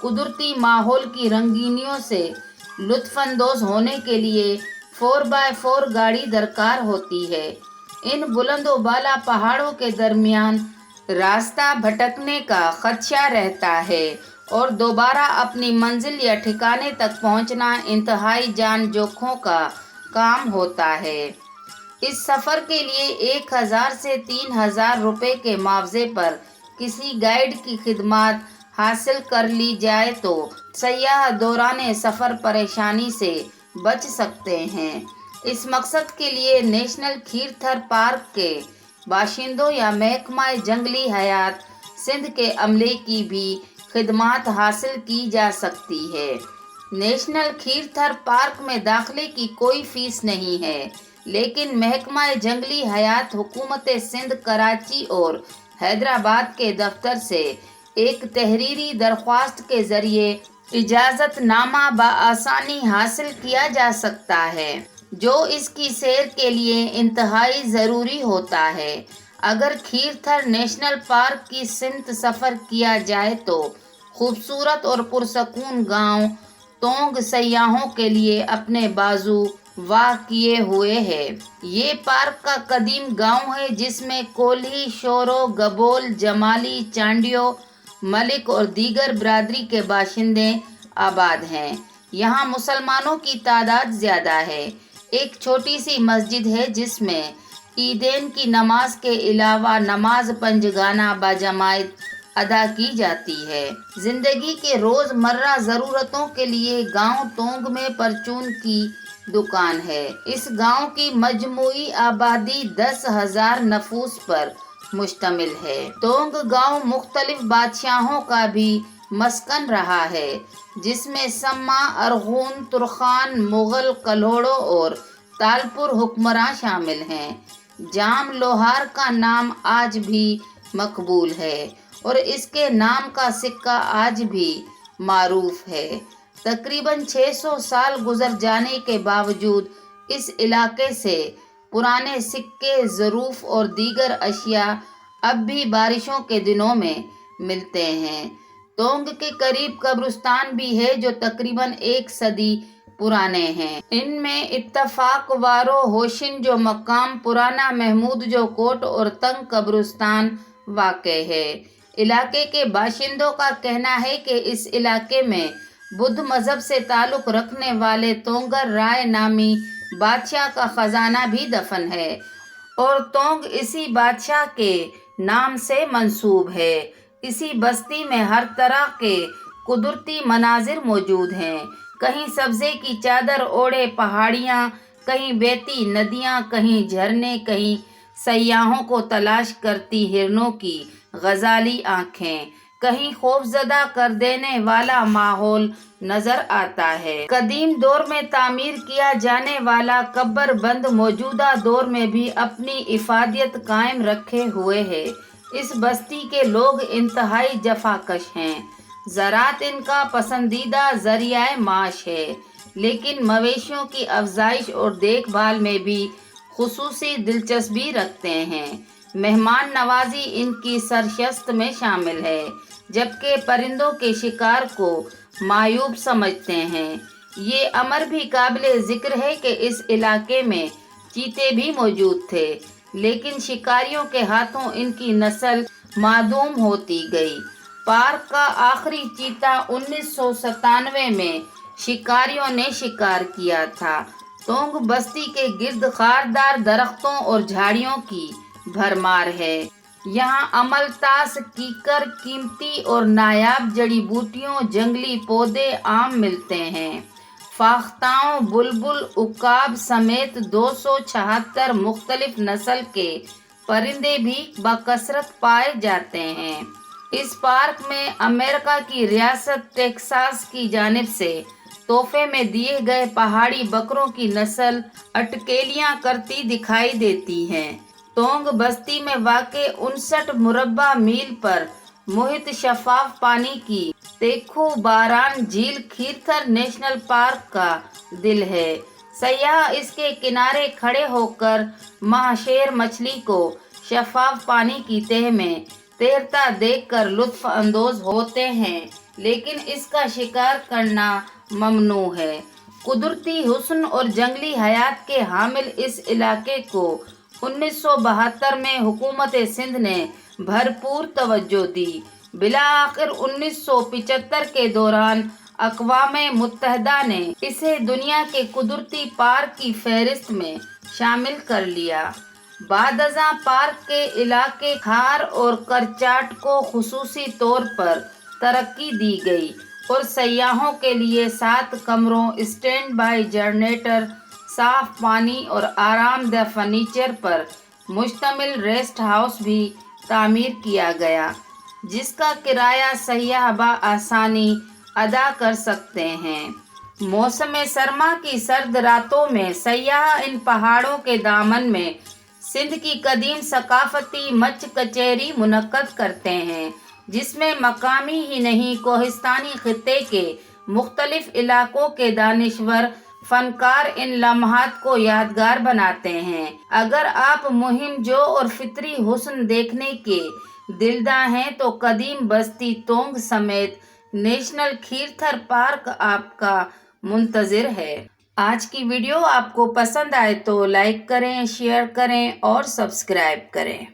قدرتی ماحول کی رنگینیوں سے لطف اندوز ہونے کے لیے 4x4 گاڑی درکار ہوتی ہے۔ ان بلند و بالا پہاڑوں کے درمیان راستہ بھٹکنے کا خدشہ رہتا ہے اور دوبارہ اپنی منزل یا ٹھکانے تک پہنچنا انتہائی جان جوکھوں کا کام ہوتا ہے۔ اس سفر کے لیے 1000 سے 3000 روپے کے معاوضے پر کسی گائیڈ کی خدمات حاصل کر لی جائے تو سیاح دوران سفر پریشانی سے بچ سکتے ہیں۔ اس مقصد کے لیے نیشنل کھیرتھر پارک کے باشندوں یا محکمہ جنگلی حیات سندھ کے عملے کی بھی خدمات حاصل کی جا سکتی ہے۔ نیشنل کھیرتھر پارک میں داخلے کی کوئی فیس نہیں ہے، لیکن محکمہ جنگلی حیات حکومت سندھ کراچی اور حیدرآباد کے دفتر سے ایک تحریری درخواست کے ذریعے اجازت نامہ بآسانی حاصل کیا جا سکتا ہے، جو اس کی سیر کے لیے انتہائی ضروری ہوتا ہے۔ اگر کھیرتھر نیشنل پارک کی سمت سفر کیا جائے تو خوبصورت اور پرسکون گاؤں تونگ سیاحوں کے لیے اپنے بازو واہ کیے ہوئے ہے۔ یہ پارک کا قدیم گاؤں ہے جس میں کولھی، شورو، گبول، جمالی، چانڈیو، ملک اور دیگر برادری کے باشندے آباد ہیں۔ یہاں مسلمانوں کی تعداد زیادہ ہے۔ ایک چھوٹی سی مسجد ہے جس میں عیدین کی نماز کے علاوہ نماز پنجگانہ باجماعت ادا کی جاتی ہے۔ زندگی کے روز مرہ ضرورتوں کے لیے گاؤں تونگ میں پرچون کی دکان ہے۔ اس گاؤں کی مجموعی آبادی 10,000 نفوس پر مشتمل ہے۔ تونگ گاؤں مختلف بادشاہوں کا بھی مسکن رہا ہے، جس میں سما، ارغون، ترخان، مغل، کلوڑو اور تالپور حکمراں شامل ہیں۔ جام لوہار کا نام آج بھی مقبول ہے اور اس کے نام کا سکہ آج بھی معروف ہے۔ تقریباً 600 سال گزر جانے کے باوجود اس علاقے سے پرانے سکے، ظروف اور دیگر اشیاء اب بھی بارشوں کے دنوں میں ملتے ہیں۔ تونگ کے قریب قبرستان بھی ہے جو تقریباً 1 صدی پرانے ہیں۔ ان میں اتفاق وارو ہوشن جو مقام، پرانا محمود جو کوٹ اور تنگ قبرستان واقع ہے۔ علاقے کے باشندوں کا کہنا ہے کہ اس علاقے میں بدھ مذہب سے تعلق رکھنے والے تونگر رائے نامی بادشاہ کا خزانہ بھی دفن ہے اور تونگ اسی بادشاہ کے نام سے منسوب ہے۔ اسی بستی میں ہر طرح کے قدرتی مناظر موجود ہیں۔ کہیں سبزے کی چادر اوڑھے پہاڑیاں، کہیں بہتی ندیاں، کہیں جھرنے، کہیں سیاحوں کو تلاش کرتی ہرنوں کی غزالی آنکھیں، کہیں خوفزدہ کر دینے والا ماحول نظر آتا ہے۔ قدیم دور میں تعمیر کیا جانے والا قبر بند موجودہ دور میں بھی اپنی افادیت قائم رکھے ہوئے ہے۔ اس بستی کے لوگ انتہائی جفاکش ہیں۔ زراعت ان کا پسندیدہ ذریعہ معاش ہے، لیکن مویشیوں کی افزائش اور دیکھ بھال میں بھی خصوصی دلچسپی رکھتے ہیں۔ مہمان نوازی ان کی سرشست میں شامل ہے، جبکہ پرندوں کے شکار کو معیوب سمجھتے ہیں۔ یہ امر بھی قابل ذکر ہے کہ اس علاقے میں چیتے بھی موجود تھے، لیکن شکاریوں کے ہاتھوں ان کی نسل معدوم ہوتی گئی۔ پارک کا آخری چیتا 1997 میں شکاریوں نے شکار کیا تھا۔ تونگ بستی کے گرد خاردار درختوں اور جھاڑیوں کی بھرمار ہے۔ یہاں املتاس، کیکر، قیمتی اور نایاب جڑی بوٹیوں، جنگلی پودے عام ملتے ہیں۔ فاختاؤں، بلبل، عقاب سمیت 276 مختلف نسل کے پرندے بھی بکثرت پائے جاتے ہیں۔ اس پارک میں امریکہ کی ریاست ٹیکساس کی جانب سے تحفے میں دیے گئے پہاڑی بکروں کی نسل اٹکیلیاں کرتی دکھائی دیتی ہیں۔ تونگ بستی میں واقع 59 مربع میل پر محیط شفاف پانی کی تیکھو باران جھیل کھیرتھر نیشنل پارک کا دل ہے۔ سیاح اس کے کنارے کھڑے ہو کر ماہ شیر مچھلی کو شفاف پانی کی تہہ میں تیرتا دیکھ کر لطف اندوز ہوتے ہیں۔ لیکن اس کا شکار کرنا ممنوع ہے۔ قدرتی حسن اور جنگلی حیات کے حامل اس علاقے کو 1972 میں حکومت سندھ نے بھرپور توجہ دی۔ بالآخر 1975 کے دوران اقوام متحدہ نے اسے دنیا کے قدرتی پارک کی فہرست میں شامل کر لیا۔ بعد ازاں پارک کے علاقے خار اور کرچاٹ کو خصوصی طور پر ترقی دی گئی اور سیاحوں کے لیے 7 کمروں، اسٹینڈ بائی جنریٹر، صاف پانی اور آرام دہ فرنیچر پر مشتمل ریسٹ ہاؤس بھی تعمیر کیا گیا، جس کا کرایہ سیاح بآسانی ادا کر سکتے ہیں۔ موسم سرما کی سرد راتوں میں سیاح ان پہاڑوں کے دامن میں سندھ کی قدیم ثقافتی مچ کچیری منعقد کرتے ہیں، جس میں مقامی ہی نہیں کوہستانی خطے کے مختلف علاقوں کے دانشور فنکار ان لمحات کو یادگار بناتے ہیں۔ اگر آپ مہم جو اور فطری حسن دیکھنے کے دلداں ہیں تو قدیم بستی تونگ سمیت نیشنل کھیرتھر پارک آپ کا منتظر ہے۔ آج کی ویڈیو آپ کو پسند آئے تو لائک کریں، شیئر کریں اور سبسکرائب کریں۔